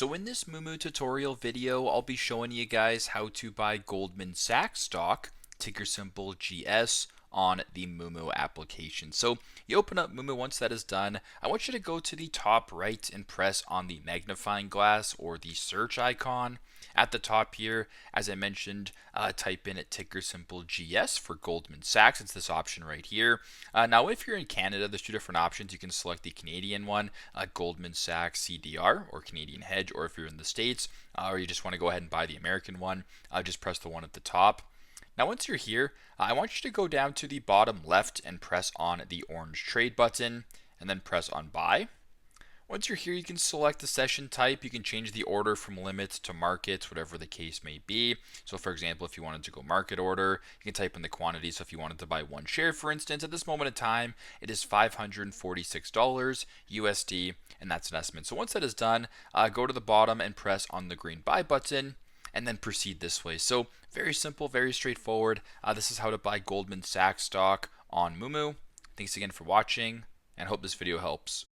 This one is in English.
So in this Moomoo tutorial video, I'll be showing you guys how to buy Goldman Sachs stock, ticker symbol GS, on the Moomoo application. So you open up Moomoo. Once that is done, I want you to go to the top right and press on the magnifying glass or the search icon. At the top here, as I mentioned, type in a ticker symbol GS for Goldman Sachs. It's this option right here. Now, if you're in Canada, there's two different options. You can select the Canadian one, Goldman Sachs CDR or Canadian Hedge, or if you're in the States, or you just want to go ahead and buy the American one, just press the one at the top. Now, once you're here, I want you to go down to the bottom left and press on the orange trade button, and then press on buy. Once you're here, you can select the session type. You can change the order from limits to markets, whatever the case may be. So for example, if you wanted to go market order, you can type in the quantity. So if you wanted to buy one share, for instance, at this moment in time, it is $546 USD, and that's an estimate. So once that is done, go to the bottom and press on the green buy button, and then proceed this way. So very simple, very straightforward. This is how to buy Goldman Sachs stock on Moomoo. Thanks again for watching, and hope this video helps.